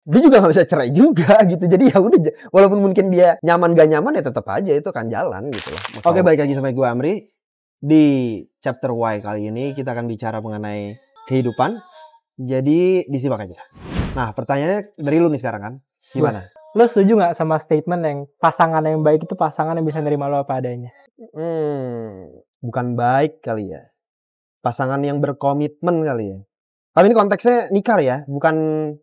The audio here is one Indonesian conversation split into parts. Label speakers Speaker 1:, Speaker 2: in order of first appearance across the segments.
Speaker 1: dia juga nggak bisa cerai juga gitu. Jadi ya udah, walaupun mungkin dia nyaman gak nyaman ya tetap aja itu kan jalan gitu loh. Oke, balik lagi sama gue Amri. Di chapter Y kali ini kita akan bicara mengenai kehidupan. Jadi disimak aja. Nah, pertanyaannya dari lu nih sekarang kan, gimana?
Speaker 2: Lo setuju gak sama statement yang pasangan yang baik itu pasangan yang bisa nerima lo apa adanya?
Speaker 1: Bukan baik kali ya. Pasangan yang berkomitmen kali ya. Tapi ini konteksnya nikah ya, bukan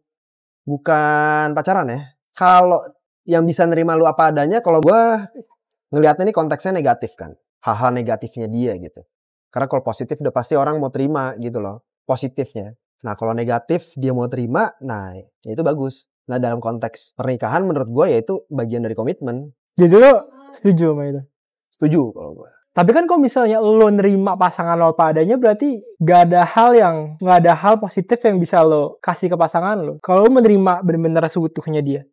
Speaker 1: pacaran ya. Kalau yang bisa nerima lu apa adanya, kalau gue ngelihatnya ini konteksnya negatif kan. Hal-hal negatifnya dia gitu. Karena kalau positif udah pasti orang mau terima gitu loh. Positifnya. Nah kalau negatif dia mau terima, nah ya itu bagus. Nah dalam konteks pernikahan menurut gue ya itu bagian dari komitmen.
Speaker 2: Jadi lo setuju sama itu?
Speaker 1: Setuju kalau gue.
Speaker 2: Tapi kan kalau misalnya lo nerima pasangan lo apa adanya, berarti gak ada hal positif yang bisa lo kasih ke pasangan lo. Kalau lo menerima benar-benar seutuhnya dia.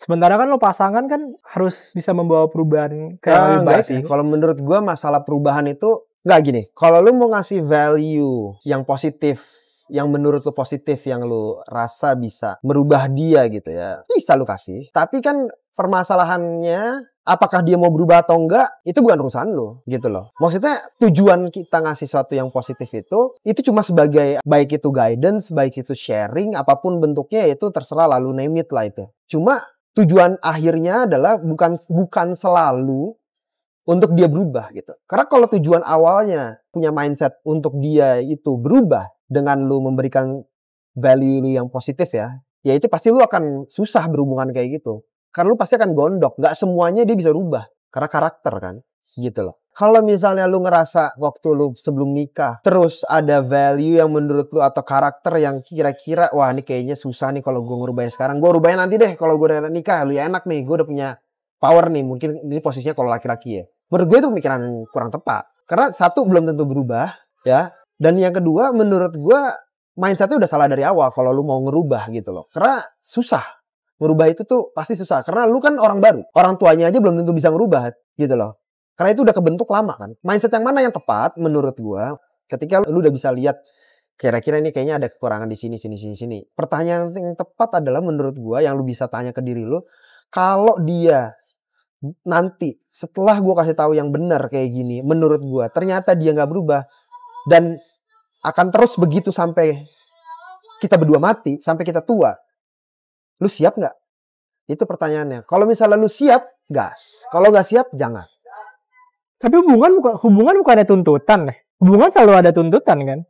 Speaker 2: Sementara kan lo pasangan kan harus bisa membawa perubahan ke yang lebih baik
Speaker 1: sih. Kalau menurut gue masalah perubahan itu nggak gini. Kalau lo mau ngasih value yang positif, yang menurut lo positif, yang lo rasa bisa merubah dia gitu ya, bisa lo kasih. Tapi kan permasalahannya, apakah dia mau berubah atau enggak, itu bukan urusan lo gitu loh. Maksudnya tujuan kita ngasih sesuatu yang positif itu cuma sebagai, baik itu guidance, baik itu sharing, apapun bentuknya itu terserah, lalu name it lah itu. Cuma tujuan akhirnya adalah bukan selalu untuk dia berubah gitu. Karena kalau tujuan awalnya punya mindset untuk dia itu berubah dengan lu memberikan value lu yang positif ya itu pasti lu akan susah berhubungan kayak gitu. Karena lu pasti akan gondok. Gak semuanya dia bisa rubah. Karena karakter kan. Gitu loh. Kalau misalnya lu ngerasa waktu lu sebelum nikah, terus ada value yang menurut lu atau karakter yang kira-kira, wah ini kayaknya susah nih kalau gue ngerubahnya sekarang. Gue rubahnya nanti deh kalau gue udah nikah. Lu ya enak nih, gue udah punya power nih. Mungkin ini posisinya kalau laki-laki ya. Menurut gue itu pemikiran yang kurang tepat. Karena satu, belum tentu berubah ya. Dan yang kedua, menurut gue mindsetnya udah salah dari awal kalau lu mau ngerubah gitu loh. Karena susah. Ngerubah itu tuh pasti susah. Karena lu kan orang baru. Orang tuanya aja belum tentu bisa ngerubah gitu loh. Karena itu udah kebentuk lama kan. Mindset yang mana yang tepat menurut gue, ketika lu udah bisa lihat kira-kira ini kayaknya ada kekurangan di sini. Pertanyaan yang tepat adalah menurut gue yang lu bisa tanya ke diri lu, kalau dia nanti setelah gue kasih tahu yang benar kayak gini, menurut gue ternyata dia nggak berubah dan akan terus begitu sampai kita berdua mati, sampai kita tua, lu siap nggak? Itu pertanyaannya. Kalau misalnya lu siap, gas. Kalau nggak siap, jangan.
Speaker 2: Tapi hubungan bukan ada tuntutan deh. Hubungan selalu ada tuntutan kan?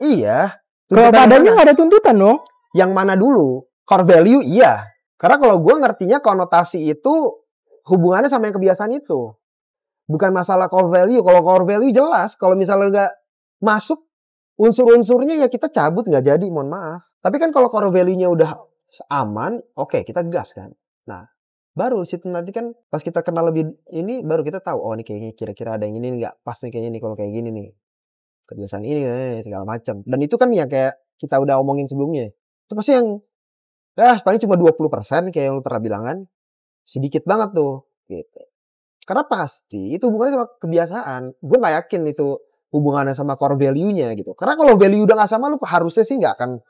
Speaker 1: Iya.
Speaker 2: Kalau padanya nggak ada tuntutan dong.
Speaker 1: Yang mana dulu? Core value iya. Karena kalau gue ngertinya konotasi itu hubungannya sama yang kebiasaan itu. Bukan masalah core value. Kalau core value jelas. Kalau misalnya nggak masuk unsur-unsurnya ya kita cabut, nggak jadi, mohon maaf. Tapi kan kalau core value-nya udah aman, oke, kita gas kan. Nah, baru situ nanti kan pas kita kenal lebih ini baru kita tahu, oh ini kayaknya kira-kira ada yang ini nggak pas nih kayaknya nih kalau kayak gini nih. Kebiasaan ini segala macam. Dan itu kan yang kayak kita udah omongin sebelumnya. Itu pasti yang paling cuma 20% kayak yang lu pernah bilang kan. Sedikit banget tuh gitu. Karena pasti itu hubungannya sama kebiasaan. Gue gak yakin itu hubungannya sama core value-nya gitu. Karena kalau value udah gak sama, lu harusnya sih gak akan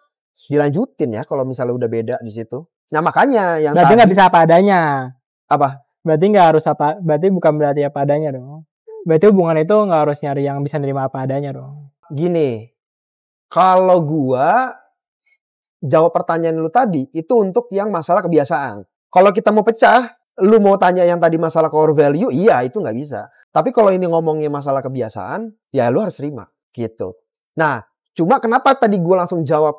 Speaker 1: dilanjutin ya kalau misalnya udah beda di situ. Nah makanya yang
Speaker 2: berarti nggak bisa apa adanya.
Speaker 1: Apa?
Speaker 2: Berarti nggak harus apa? Berarti bukan berarti apa adanya dong. Berarti hubungan itu nggak harus nyari yang bisa nerima apa adanya dong.
Speaker 1: Gini, kalau gua jawab pertanyaan lu tadi itu untuk yang masalah kebiasaan. Kalau kita mau pecah, lu mau tanya yang tadi masalah core value, iya itu nggak bisa. Tapi kalau ini ngomongnya masalah kebiasaan, ya lu harus terima gitu. Nah, cuma kenapa tadi gua langsung jawab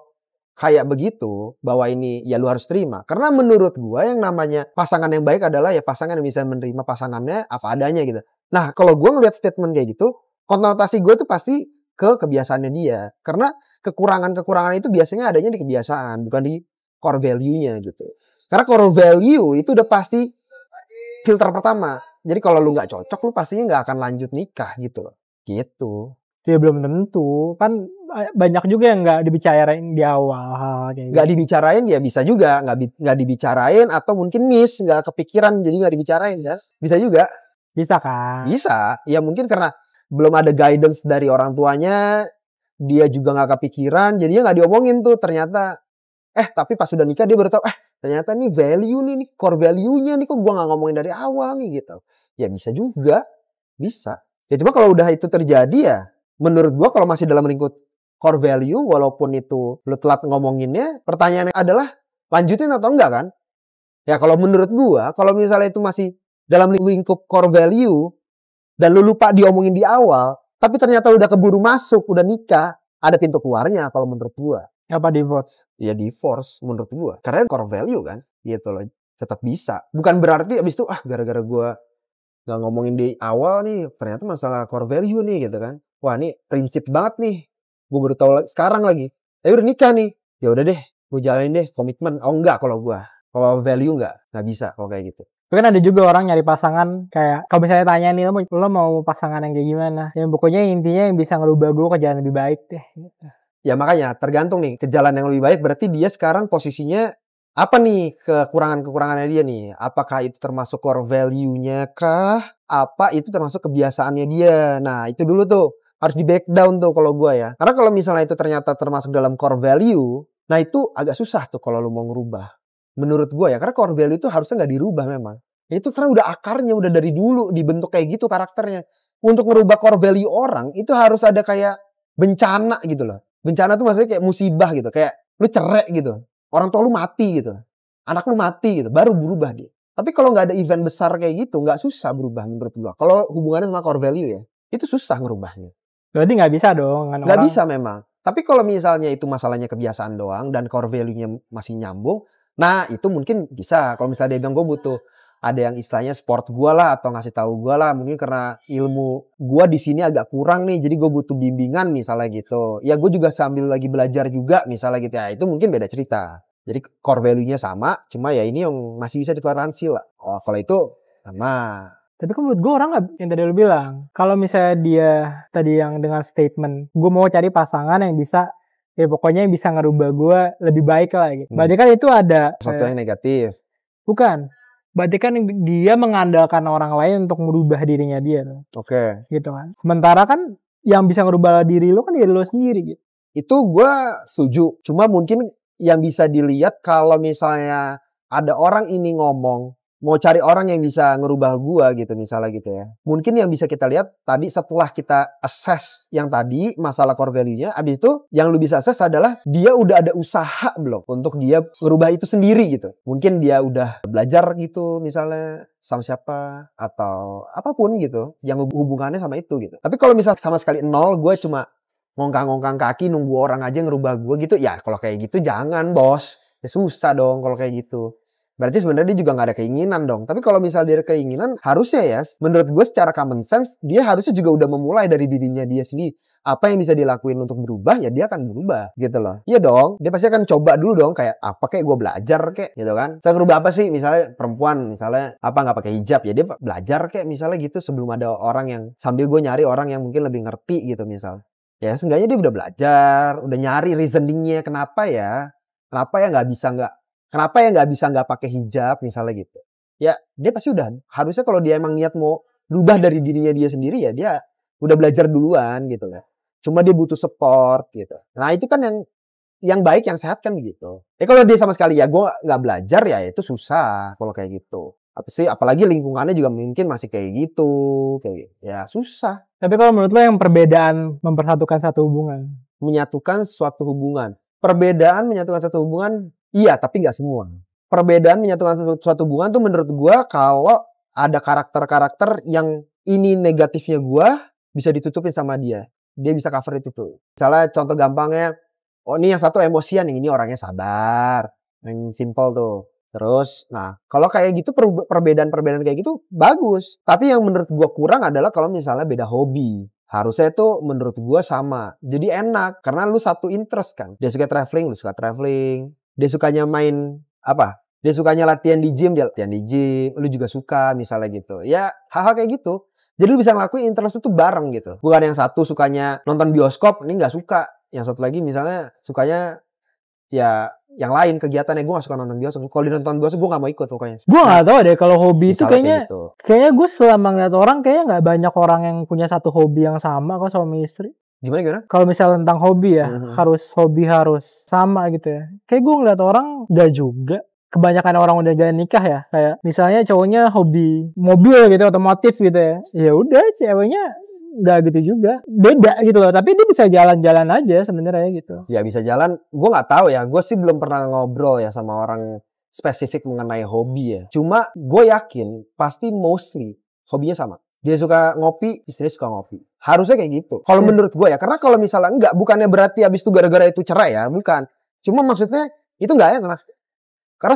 Speaker 1: kayak begitu, bahwa ini ya lu harus terima. Karena menurut gue yang namanya pasangan yang baik adalah ya pasangan yang bisa menerima pasangannya apa adanya gitu. Nah kalau gue ngeliat statement kayak gitu, konotasi gue tuh pasti ke kebiasaannya dia. Karena kekurangan-kekurangan itu biasanya adanya di kebiasaan, bukan di core value-nya gitu. Karena core value itu udah pasti filter pertama. Jadi kalau lu gak cocok, lu pastinya gak akan lanjut nikah gitu loh. Gitu.
Speaker 2: Ya belum tentu, kan banyak juga yang nggak dibicarain di awal.
Speaker 1: Nggak dibicarain ya bisa juga, nggak dibicarain atau mungkin nggak kepikiran jadi nggak dibicarain kan, bisa juga.
Speaker 2: Bisa kan?
Speaker 1: Bisa, ya mungkin karena belum ada guidance dari orang tuanya, dia juga nggak kepikiran, jadinya nggak diomongin tuh ternyata. Tapi pas sudah nikah dia baru tahu, Ternyata nih value nih core value-nya nih kok gue gak ngomongin dari awal nih gitu. Ya bisa juga. Bisa. Ya cuma kalau udah itu terjadi ya, menurut gue kalau masih dalam lingkup core value, walaupun itu lu telat ngomonginnya, pertanyaannya adalah lanjutin atau enggak kan? Ya kalau menurut gue, kalau misalnya itu masih dalam lingkup core value, dan lu lupa diomongin di awal, tapi ternyata udah keburu masuk, udah nikah, ada pintu keluarnya kalau menurut gue.
Speaker 2: Apa divorce?
Speaker 1: Ya divorce menurut gue. Karena core value kan, gitu loh. Tetap bisa. Bukan berarti abis itu, gara-gara gue gak ngomongin di awal nih, ternyata masalah core value nih gitu kan. Wah ini prinsip banget nih. Gue baru tahu sekarang lagi. Udah nikah nih. Ya udah deh, gue jalanin deh komitmen. Oh enggak kalau gue. Kalau value nggak bisa kalau kayak gitu.
Speaker 2: Tapi kan ada juga orang nyari pasangan kayak, kalau misalnya tanya nih, lo mau pasangan yang kayak gimana? Yang pokoknya intinya yang bisa ngerubah gue ke jalan lebih baik deh.
Speaker 1: Ya makanya tergantung nih ke jalan yang lebih baik. Berarti dia sekarang posisinya apa nih kekurangannya dia nih? Apakah itu termasuk core value-nya kah? Apa itu termasuk kebiasaannya dia? Nah itu dulu tuh harus di back down tuh kalau gue ya. Karena kalau misalnya itu ternyata termasuk dalam core value, nah itu agak susah tuh kalau lu mau ngerubah. Menurut gue ya, karena core value itu harusnya nggak dirubah memang. Itu karena udah akarnya, udah dari dulu dibentuk kayak gitu karakternya. Untuk ngerubah core value orang, itu harus ada kayak bencana gitu loh. Bencana tuh maksudnya kayak musibah gitu. Kayak lu cerai gitu. Orang tua lu mati gitu. Anak lu mati gitu. Baru berubah dia. Tapi kalau nggak ada event besar kayak gitu, nggak susah berubah menurut gue. Kalau hubungannya sama core value ya, itu susah ngerubahnya.
Speaker 2: Berarti nggak bisa dong.
Speaker 1: Nggak bisa memang. Tapi kalau misalnya itu masalahnya kebiasaan doang dan core value-nya masih nyambung, nah itu mungkin bisa. Kalau misalnya dia bilang gue butuh ada yang istilahnya support gue lah atau ngasih tahu gue lah, mungkin karena ilmu gue di sini agak kurang nih, jadi gue butuh bimbingan misalnya gitu. Ya gue juga sambil lagi belajar juga misalnya gitu ya, itu mungkin beda cerita. Jadi core value-nya sama, cuma ya ini yang masih bisa ditoleransi lah. Oh kalau itu sama.
Speaker 2: Tapi kan menurut gue orang gak, yang tadi lu bilang, kalau misalnya dia tadi yang dengan statement, gue mau cari pasangan yang bisa, ya pokoknya yang bisa ngerubah gue lebih baik lah gitu. Berarti kan itu ada
Speaker 1: sesuatu yang negatif.
Speaker 2: Bukan. Berarti kan dia mengandalkan orang lain untuk merubah dirinya dia.
Speaker 1: Oke.
Speaker 2: Gitu kan. Sementara kan yang bisa ngerubah diri lo kan diri lo sendiri gitu.
Speaker 1: Itu gue setuju. Cuma mungkin yang bisa dilihat kalau misalnya ada orang ini ngomong, mau cari orang yang bisa ngerubah gua gitu misalnya gitu ya. Mungkin yang bisa kita lihat tadi setelah kita assess yang tadi masalah core value-nya, abis itu yang lu bisa assess adalah dia udah ada usaha belum untuk dia ngerubah itu sendiri gitu. Mungkin dia udah belajar gitu misalnya sama siapa atau apapun gitu yang hubungannya sama itu gitu. Tapi kalau misalnya sama sekali nol, gue cuma ngongkang-ngongkang kaki nunggu orang aja ngerubah gue gitu, ya kalau kayak gitu jangan bos. Ya susah dong kalau kayak gitu. Berarti sebenarnya dia juga gak ada keinginan dong. Tapi kalau misalnya dia ada keinginan, harusnya ya, menurut gue secara common sense, dia harusnya juga udah memulai dari dirinya dia sendiri. Apa yang bisa dilakuin untuk berubah, ya dia akan berubah gitu loh. Iya dong, dia pasti akan coba dulu dong, kayak apa kayak gue belajar kayak gitu kan. Saya ngerubah apa sih, misalnya perempuan, misalnya apa gak pakai hijab, ya dia belajar kayak misalnya gitu sebelum ada orang yang, sambil gue nyari orang yang mungkin lebih ngerti gitu misalnya. Ya seenggaknya dia udah belajar, udah nyari reasoningnya kenapa ya Kenapa ya nggak bisa nggak pakai hijab misalnya gitu? Ya dia pasti udah harusnya kalau dia emang niat mau berubah dari dirinya dia sendiri ya dia udah belajar duluan gitu kan. Cuma dia butuh support gitu. Nah itu kan yang baik yang sehat kan begitu. Kalau dia sama sekali ya gue nggak belajar ya itu susah kalau kayak gitu. Apalagi lingkungannya juga mungkin masih kayak gitu, ya susah.
Speaker 2: Tapi kalau menurut lo yang perbedaan mempersatukan satu hubungan?
Speaker 1: Menyatukan suatu hubungan. Perbedaan menyatukan satu hubungan. Iya, tapi nggak semua. Perbedaan menyatukan suatu hubungan tuh menurut gue kalau ada karakter-karakter yang ini negatifnya gue bisa ditutupin sama dia. Dia bisa cover itu tuh. Misalnya contoh gampangnya, oh ini yang satu emosian, yang ini orangnya sabar. Yang simple tuh. Terus, nah kalau kayak gitu perbedaan-perbedaan kayak gitu bagus. Tapi yang menurut gue kurang adalah kalau misalnya beda hobi. Harusnya itu menurut gue sama. Jadi enak. Karena lu satu interest kan. Dia suka traveling, lu suka traveling. Dia sukanya main apa? Dia sukanya latihan di gym, dia latihan di gym. Lu juga suka misalnya gitu. Ya hal-hal kayak gitu. Jadi lu bisa ngelakuin interest itu bareng gitu. Bukan yang satu sukanya nonton bioskop, ini gak suka. Yang satu lagi misalnya sukanya ya yang lain kegiatannya. Gue gak suka nonton bioskop. Kalau di nonton bioskop gue gak mau ikut pokoknya.
Speaker 2: Gue gak tahu deh kalau hobi itu kayaknya
Speaker 1: gitu.
Speaker 2: Kayaknya gue selama ngeliat orang kayaknya gak banyak orang yang punya satu hobi yang sama kok suami istri.
Speaker 1: Gimana?
Speaker 2: Kalau misalnya tentang hobi ya, harus sama gitu ya. Kayak gue ngeliat orang gak juga. kebanyakan orang udah jalan nikah ya, kayak misalnya cowoknya hobi mobil gitu, otomotif gitu ya. Ya udah, ceweknya udah gitu juga. Beda gitu loh, tapi dia bisa jalan-jalan aja sebenarnya gitu.
Speaker 1: Ya bisa jalan, gue nggak tahu ya. Gue sih belum pernah ngobrol ya sama orang spesifik mengenai hobi ya. Cuma gue yakin pasti mostly hobinya sama. Dia suka ngopi, istrinya suka ngopi. Harusnya kayak gitu. Kalau menurut gue ya, karena kalau misalnya enggak, bukannya berarti abis itu gara-gara itu cerai ya, bukan. Cuma maksudnya itu nggak enak. Karena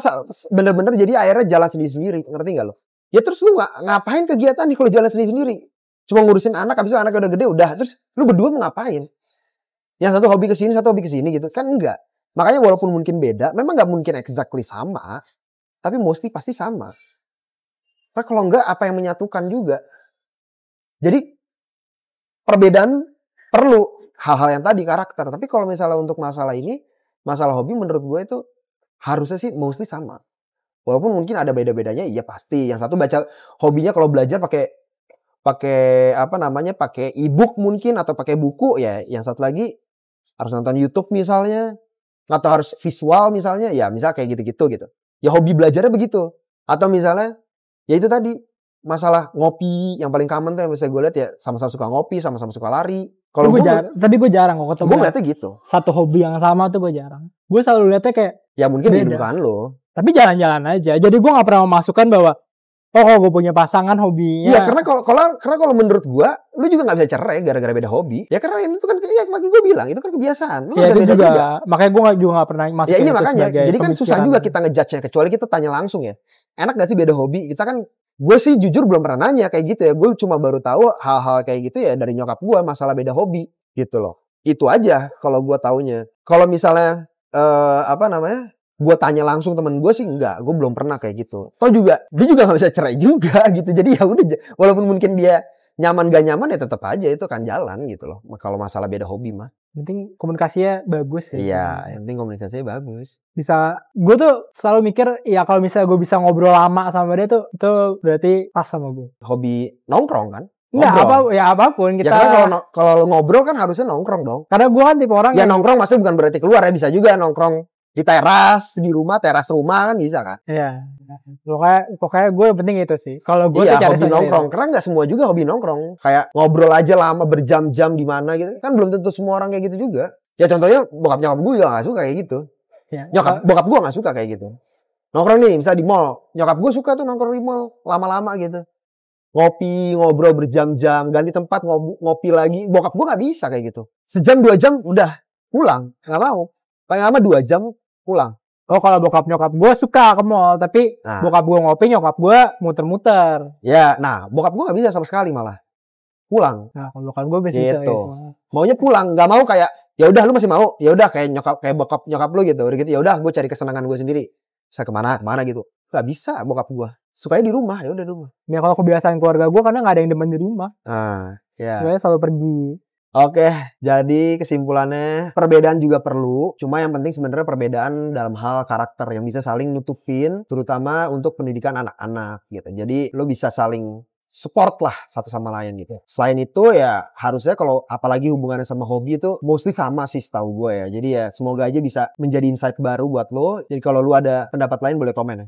Speaker 1: bener-bener jadi akhirnya jalan sendiri-sendiri, ngerti nggak lo? Ya terus lu ngapain kegiatan nih kalau jalan sendiri-sendiri? Cuma ngurusin anak, habis itu anaknya udah gede, udah. Terus lu berdua mau ngapain? Yang satu hobi kesini, satu hobi kesini gitu. Kan enggak. Makanya walaupun mungkin beda, memang nggak mungkin exactly sama. Tapi mostly pasti sama. Karena kalau enggak, apa yang menyatukan juga? Jadi, perbedaan perlu. Hal-hal yang tadi, karakter. Tapi kalau misalnya untuk masalah ini, masalah hobi menurut gue itu harusnya sih mostly sama. Walaupun mungkin ada beda-bedanya, iya pasti. Yang satu baca hobinya kalau belajar pakai pakai e-book mungkin atau pakai buku ya. Yang satu lagi harus nonton YouTube misalnya, atau harus visual misalnya, ya misal kayak gitu-gitu gitu. Ya hobi belajarnya begitu. Atau misalnya ya itu tadi masalah ngopi yang paling common tuh yang bisa gue lihat ya, sama-sama suka ngopi, sama-sama suka lari. Kalau
Speaker 2: tapi gue jarang kok ketemu.
Speaker 1: Gue ngeliatnya gitu.
Speaker 2: Satu hobi yang sama tuh gue jarang.Gue selalu lihatnya kayak
Speaker 1: ya mungkin
Speaker 2: beda.
Speaker 1: kehidupan lo.
Speaker 2: Tapi jalan-jalan aja. Jadi gue nggak pernah memasukkan bahwa gue punya pasangan hobinya.
Speaker 1: Iya, karena kalau menurut gue, lu juga nggak bisa cerai gara-gara beda hobi. Ya karena itu kan ya makanya gue bilang itu kan kebiasaan. Lu
Speaker 2: ya, itu
Speaker 1: beda juga.
Speaker 2: Makanya gue juga nggak pernah masukin.
Speaker 1: Ya iya makanya. Jadi kan susah juga kita ngejudge-nya, kecuali kita tanya langsung ya. Enak gak sih beda hobi? Kita kan, gue sih jujur belum pernah nanya kayak gitu ya. Gue cuma baru tahu hal-hal kayak gitu ya dari nyokap gue, masalah beda hobi gitu loh. Itu aja kalau gue taunya. Kalau misalnya gue tanya langsung temen gue sih enggak, gue belum pernah kayak gitu. Toh juga dia juga nggak bisa cerai juga gitu. Jadi ya udah, walaupun mungkin dia nyaman gak nyaman ya tetap aja itu kan jalan gitu loh. Kalau masalah beda hobi mah.
Speaker 2: Penting komunikasinya bagus ya.
Speaker 1: Iya, yang penting komunikasinya bagus.
Speaker 2: Bisa, gue tuh selalu mikir ya kalau misalnya gue bisa ngobrol lama sama dia tuh, itu berarti pas sama gue.
Speaker 1: Hobi nongkrong kan?
Speaker 2: Enggak, apapun kita.
Speaker 1: Ya karena kalau ngobrol kan harusnya nongkrong dong.
Speaker 2: Karena gue kan tipe orang
Speaker 1: ya nongkrong maksudnya bukan berarti keluar ya, bisa juga nongkrong di teras rumah kan bisa kan?
Speaker 2: Iya. Pokoknya gue yang penting itu sih. Kalau gue
Speaker 1: tuh hobi nongkrong, karena nggak semua juga hobi nongkrong. Kayak ngobrol aja lama berjam-jam di mana gitu. Kan belum tentu semua orang kayak gitu juga. Ya contohnya bokap nyokap gue juga nggak suka kayak gitu. Ya, bokap gue nggak suka kayak gitu. Nongkrong nih, misalnya di mall, nyokap gue suka tuh nongkrong di mall lama-lama gitu. Ngopi, ngobrol berjam-jam, ganti tempat ngopi lagi. Bokap gue nggak bisa kayak gitu. Sejam 2 jam udah pulang, nggak mau. Paling lama 2 jam pulang.
Speaker 2: Oh, kalau bokap nyokap gue suka ke mall, tapi bokap gue ngopi, nyokap gue muter-muter.
Speaker 1: Ya, bokap gue nggak bisa sama sekali malah. Pulang.
Speaker 2: Nah, kalau bokap gue bisa
Speaker 1: gitu. Maunya pulang, nggak mau kayak ya udah lu masih mau, ya udah kayak bokap nyokap lu gitu. Udah gitu ya udah gue cari kesenangan gue sendiri. Bisa kemana gitu. Nggak bisa bokap gue. Sukanya di rumah, ya udah di rumah.
Speaker 2: Ya kalau kebiasaan keluarga gue karena nggak ada yang demen di rumah.
Speaker 1: Ya.
Speaker 2: Sebenarnya selalu pergi.
Speaker 1: Oke, jadi kesimpulannya perbedaan juga perlu. Cuma yang penting sebenarnya perbedaan dalam hal karakter yang bisa saling nutupin, terutama untuk pendidikan anak-anak gitu. Jadi lo bisa saling support lah satu sama lain gitu. Selain itu ya harusnya kalau apalagi hubungannya sama hobi itu mostly sama sih setahu gue ya. Jadi ya semoga aja bisa menjadi insight baru buat lo. Jadi kalau lo ada pendapat lain boleh komen ya.